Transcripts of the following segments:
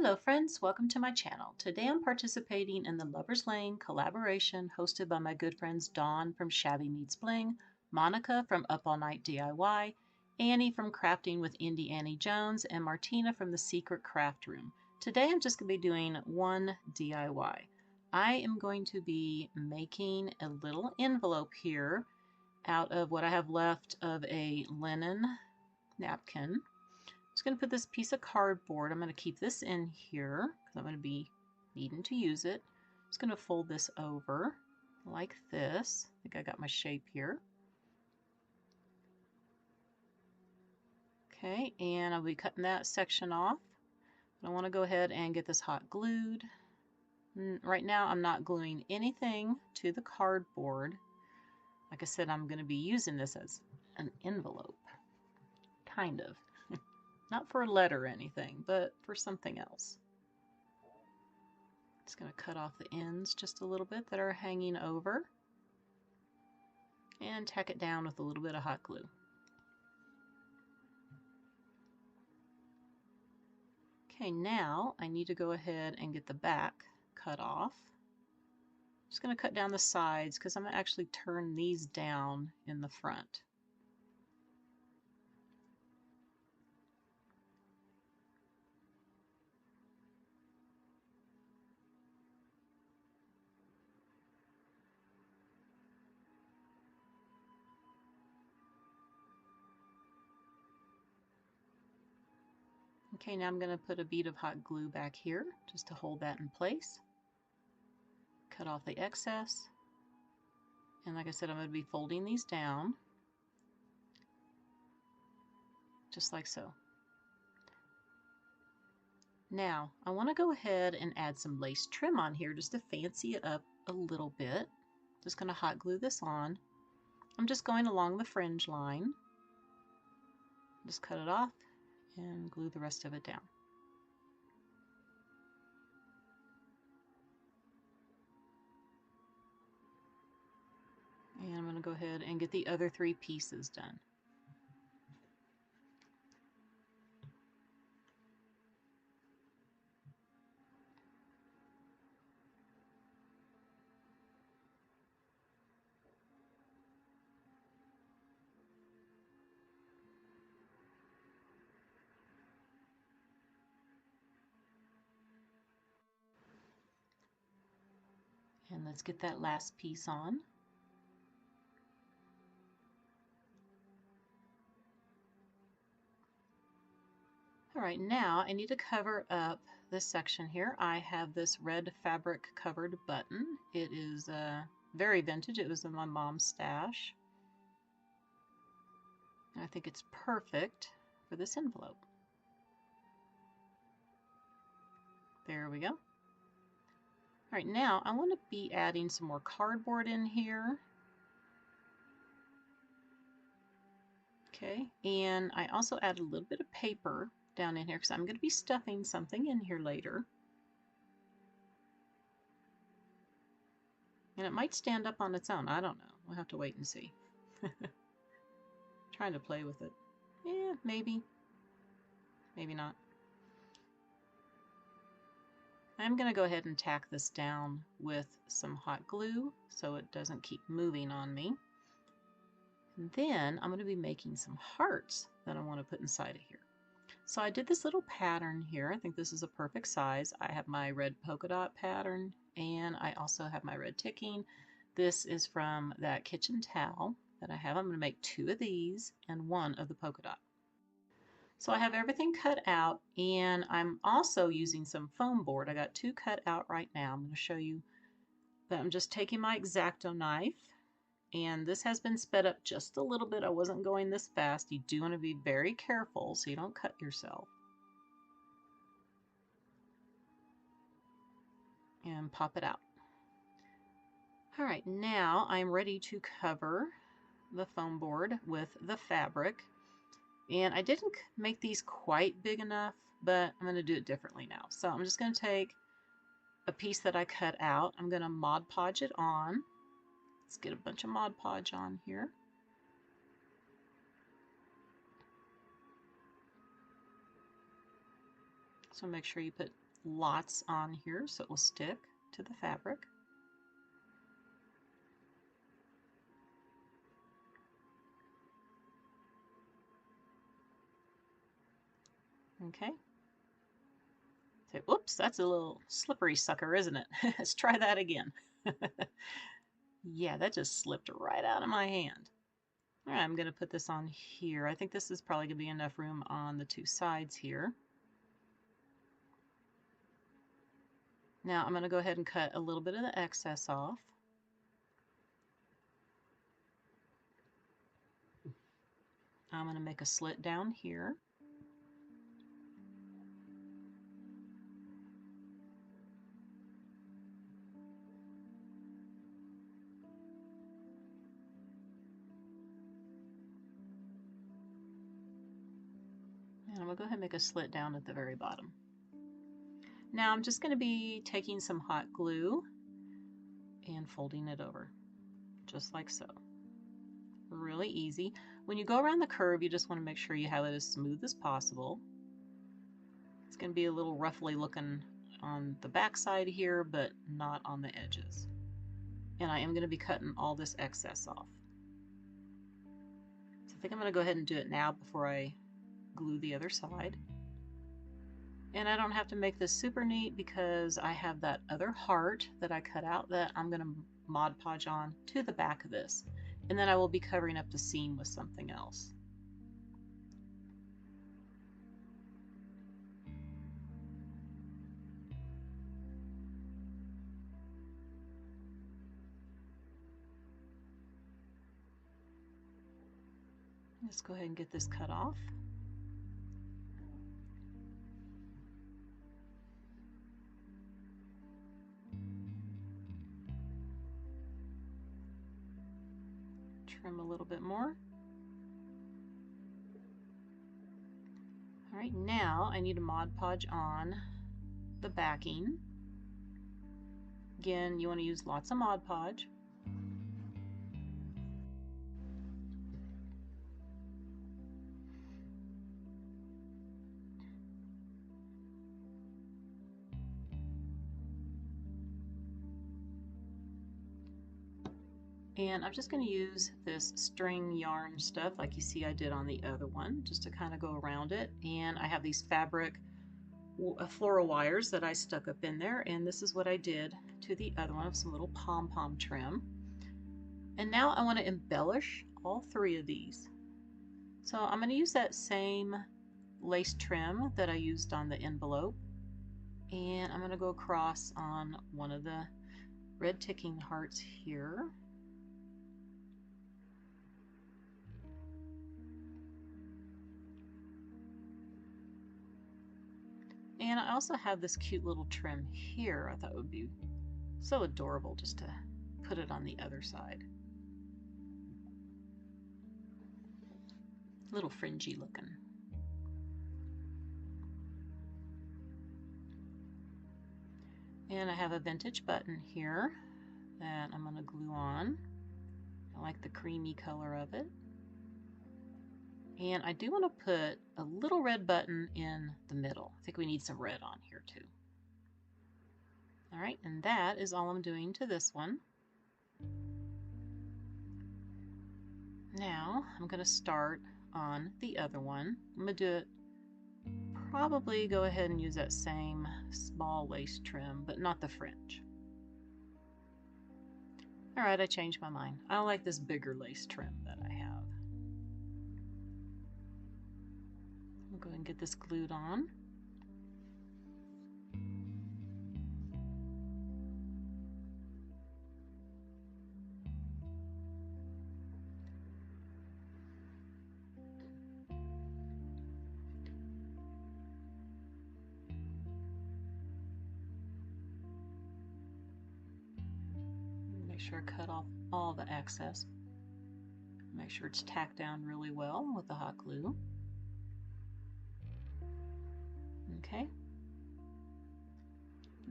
Hello friends, welcome to my channel. Today I'm participating in the Lover's Lane collaboration hosted by my good friends Dawn from Shabby Meets Bling, Monica from Up All Night DIY, Annie from Crafting with Indie Annie Jones, and Martina from The Secret Craft Room. Today I'm just going to be doing one DIY. I am going to be making a little envelope here out of what I have left of a linen napkin. Just going to put this piece of cardboard. I'm going to keep this in here because I'm going to be needing to use it. Just going to fold this over like this. I think I got my shape here. Okay, and I'll be cutting that section off. I want to go ahead and get this hot glued. Right now I'm not gluing anything to the cardboard. Like I said, I'm going to be using this as an envelope. Kind of. Not for a letter or anything, but for something else. Just going to cut off the ends just a little bit that are hanging over and tack it down with a little bit of hot glue. Okay, now I need to go ahead and get the back cut off. I'm just going to cut down the sides because I'm going to actually turn these down in the front. Okay, now I'm going to put a bead of hot glue back here just to hold that in place. Cut off the excess. And like I said, I'm going to be folding these down just like so. Now, I want to go ahead and add some lace trim on here just to fancy it up a little bit. Just going to hot glue this on. I'm just going along the fringe line. Just cut it off and glue the rest of it down. And I'm going to go ahead and get the other three pieces done. And let's get that last piece on. All right, now I need to cover up this section here. I have this red fabric covered button. It is very vintage. It was in my mom's stash. And I think it's perfect for this envelope. There we go. All right, now I want to be adding some more cardboard in here. Okay, and I also add a little bit of paper down in here because I'm going to be stuffing something in here later. And it might stand up on its own. I don't know. We'll have to wait and see. Trying to play with it. Yeah, maybe. Maybe not. I'm going to go ahead and tack this down with some hot glue so it doesn't keep moving on me. And then I'm going to be making some hearts that I want to put inside of here. So I did this little pattern here. I think this is a perfect size. I have my red polka dot pattern and I also have my red ticking. This is from that kitchen towel that I have. I'm going to make 2 of these and 1 of the polka dot. So I have everything cut out and I'm also using some foam board. I got 2 cut out right now. I'm going to show you that I'm just taking my X-Acto knife and this has been sped up just a little bit. I wasn't going this fast. You do want to be very careful so you don't cut yourself. And pop it out. All right, now I'm ready to cover the foam board with the fabric. And I didn't make these quite big enough, but I'm going to do it differently now. So I'm just going to take a piece that I cut out. I'm going to Mod Podge it on. Let's get a bunch of Mod Podge on here. So make sure you put lots on here so it will stick to the fabric. Okay. So, oops, that's a little slippery sucker, isn't it? Let's try that again. Yeah, that just slipped right out of my hand. All right, I'm going to put this on here. I think this is probably going to be enough room on the two sides here. Now I'm going to go ahead and cut a little bit of the excess off. I'm going to make a slit down here. And I'm going to go ahead and make a slit down at the very bottom. Now I'm just going to be taking some hot glue and folding it over, just like so. Really easy. When you go around the curve, you just want to make sure you have it as smooth as possible. It's going to be a little roughly looking on the back side here, but not on the edges. And I am going to be cutting all this excess off. So I think I'm going to go ahead and do it now before I glue the other side. And I don't have to make this super neat because I have that other heart that I cut out that I'm going to Mod Podge on to the back of this. And then I will be covering up the seam with something else. Let's go ahead and get this cut off. Trim a little bit more. All right, now I need to Mod Podge on the backing. Again, you want to use lots of Mod Podge. And I'm just going to use this string yarn stuff like you see I did on the other one, just to kind of go around it. And I have these fabric floral wires that I stuck up in there, and this is what I did to the other one of some little pom-pom trim. And now I want to embellish all three of these. So I'm going to use that same lace trim that I used on the envelope, and I'm going to go across on one of the red ticking hearts here. And I also have this cute little trim here. I thought it would be so adorable just to put it on the other side. A little fringy looking. And I have a vintage button here that I'm going to glue on. I like the creamy color of it. And I do want to put a little red button in the middle. I think we need some red on here too. All right, and that is all I'm doing to this one. Now I'm going to start on the other one. I'm going to do it, probably go ahead and use that same small lace trim, but not the fringe. All right, I changed my mind. I like this bigger lace trim that I have. I'll go ahead and get this glued on. Make sure I cut off all the excess. Make sure it's tacked down really well with the hot glue. Okay.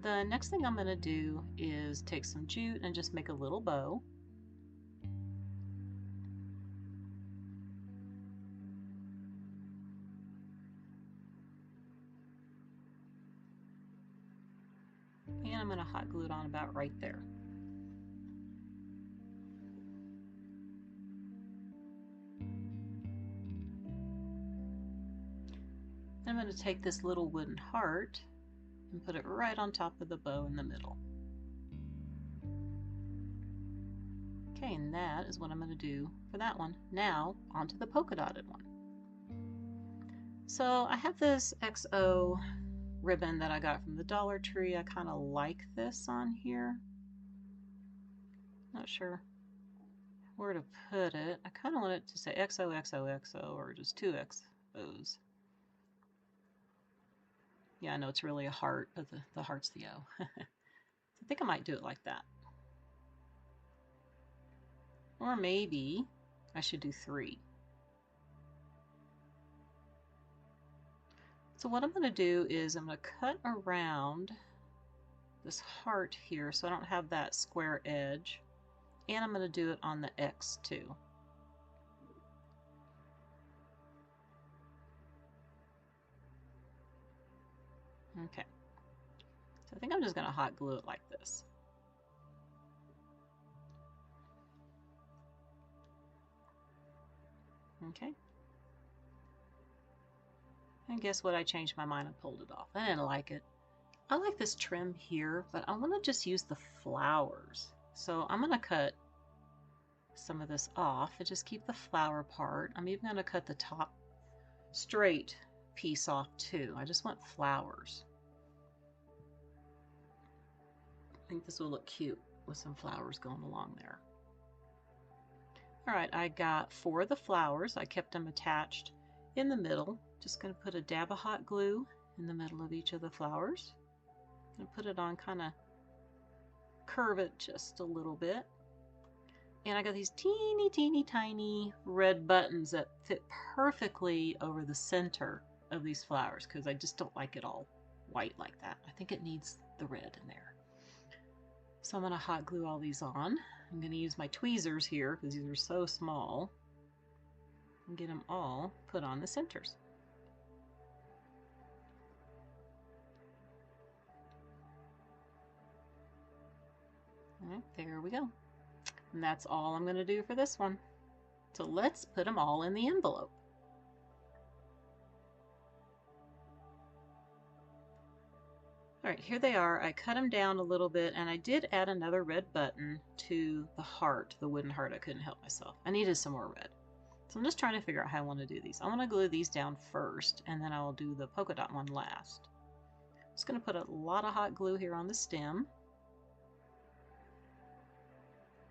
The next thing I'm going to do is take some jute and just make a little bow. And I'm going to hot glue it on about right there. I'm going to take this little wooden heart and put it right on top of the bow in the middle. Okay, and that is what I'm going to do for that one. Now, onto the polka dotted one. So I have this XO ribbon that I got from the Dollar Tree. I kind of like this on here. Not sure where to put it. I kind of want it to say XOXOXO or just 2 XOs. Yeah, I know it's really a heart, but the heart's the O. So I think I might do it like that. Or maybe I should do 3. So what I'm going to do is I'm going to cut around this heart here so I don't have that square edge. And I'm going to do it on the X too. Okay. So I think I'm just going to hot glue it like this. Okay. And guess what? I changed my mind and pulled it off. I didn't like it. I like this trim here, but I want to just use the flowers. So I'm going to cut some of this off and just keep the flower part. I'm even going to cut the top straight piece off too. I just want flowers. I think this will look cute with some flowers going along there. All right, I got 4 of the flowers. I kept them attached in the middle. Just going to put a dab of hot glue in the middle of each of the flowers. I'm going to put it on, kind of curve it just a little bit. And I got these teeny tiny red buttons that fit perfectly over the center of these flowers because I just don't like it all white like that. I think it needs the red in there. So I'm going to hot glue all these on. I'm going to use my tweezers here because these are so small and get them all put on the centers. All right, there we go. And that's all I'm going to do for this one. So let's put them all in the envelope. All right, here they are. I cut them down a little bit, and I did add another red button to the heart, the wooden heart. I couldn't help myself. I needed some more red. So I'm just trying to figure out how I want to do these. I want to glue these down first, and then I will do the polka dot one last. I'm just going to put a lot of hot glue here on the stem.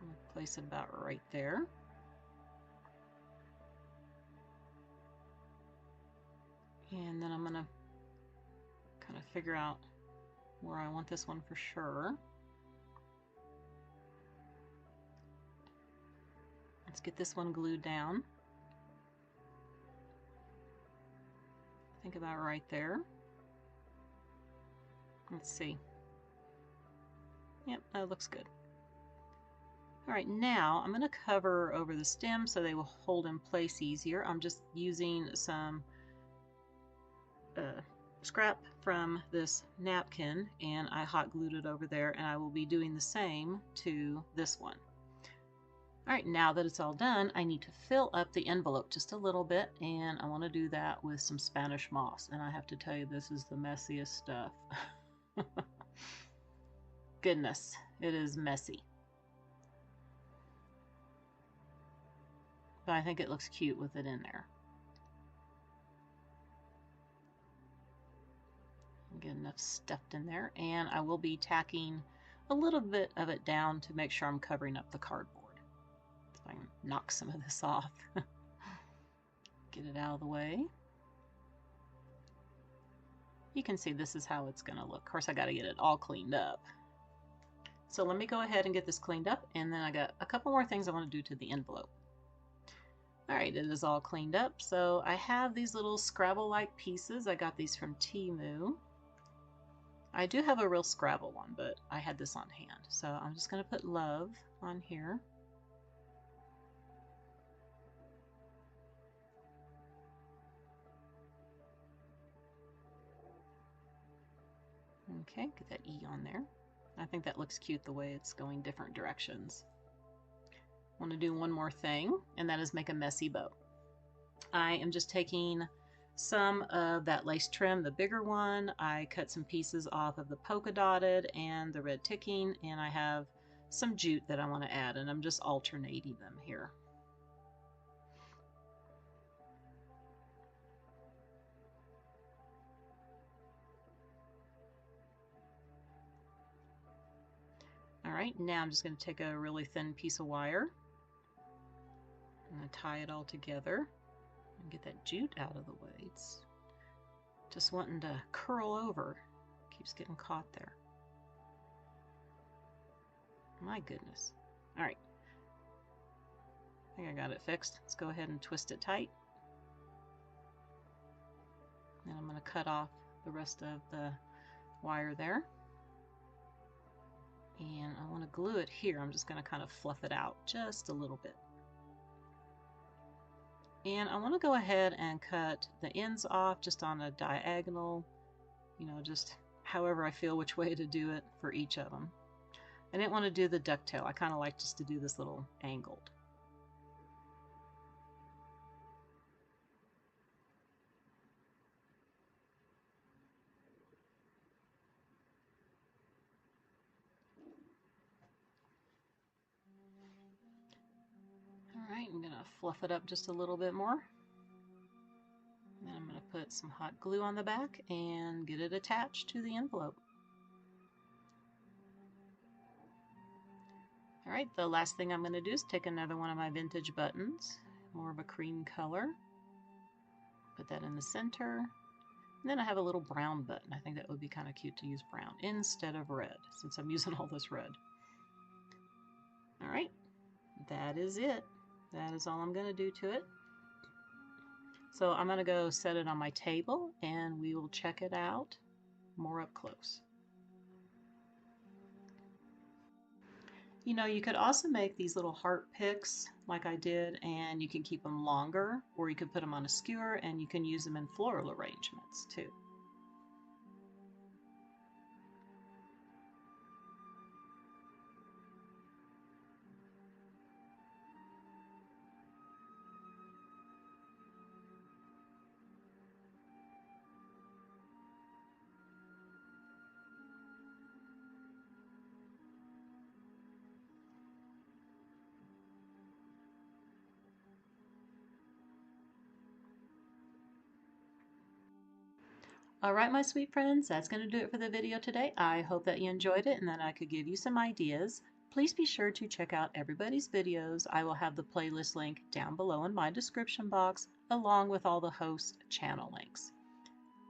I'm going to place it about right there. And then I'm going to kind of figure out where I want this one for sure. Let's get this one glued down. I think about right there. Let's see. Yep, that looks good. All right, now I'm going to cover over the stem so they will hold in place easier. I'm just using some scrap from this napkin, and I hot glued it over there, and I will be doing the same to this one. All right, now that it's all done, I need to fill up the envelope just a little bit, and I want to do that with some Spanish moss, and I have to tell you, this is the messiest stuff. Goodness, it is messy. But I think it looks cute with it in there. Get enough stuffed in there, and I will be tacking a little bit of it down to make sure I'm covering up the cardboard. So I can knock some of this off. Get it out of the way. You can see this is how it's going to look. Of course, I got to get it all cleaned up. So let me go ahead and get this cleaned up, and then I got a couple more things I want to do to the envelope. All right, it is all cleaned up. So I have these little Scrabble-like pieces. I got these from Temu. I do have a real Scrabble one, but I had this on hand. So I'm just going to put love on here. Okay, get that E on there. I think that looks cute the way it's going different directions. I want to do one more thing, and that is make a messy bow. I am just taking some of that lace trim, the bigger one. I cut some pieces off of the polka dotted and the red ticking, and I have some jute that I want to add, and I'm just alternating them here. All right, now I'm just going to take a really thin piece of wire and tie it all together and get that jute out of the way. It's just wanting to curl over. Keeps getting caught there. My goodness. All right. I think I got it fixed. Let's go ahead and twist it tight. And I'm going to cut off the rest of the wire there. And I want to glue it here. I'm just going to kind of fluff it out just a little bit. And I want to go ahead and cut the ends off just on a diagonal, you know, just however I feel which way to do it for each of them. I didn't want to do the ducktail. I kind of like just to do this little angled. All right, I'm going to fluff it up just a little bit more. Then I'm going to put some hot glue on the back and get it attached to the envelope. All right, the last thing I'm going to do is take another one of my vintage buttons, more of a cream color. Put that in the center. And then I have a little brown button. I think that would be kind of cute to use brown instead of red, since I'm using all this red. All right, that is it. That is all I'm going to do to it. So I'm going to go set it on my table and we will check it out more up close. You know, you could also make these little heart picks like I did, and you can keep them longer, or you could put them on a skewer and you can use them in floral arrangements too. All right, my sweet friends, that's going to do it for the video today. I hope that you enjoyed it and that I could give you some ideas. Please be sure to check out everybody's videos. I will have the playlist link down below in my description box, along with all the host channel links.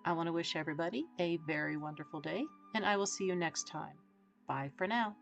I want to wish everybody a very wonderful day, and I will see you next time. Bye for now.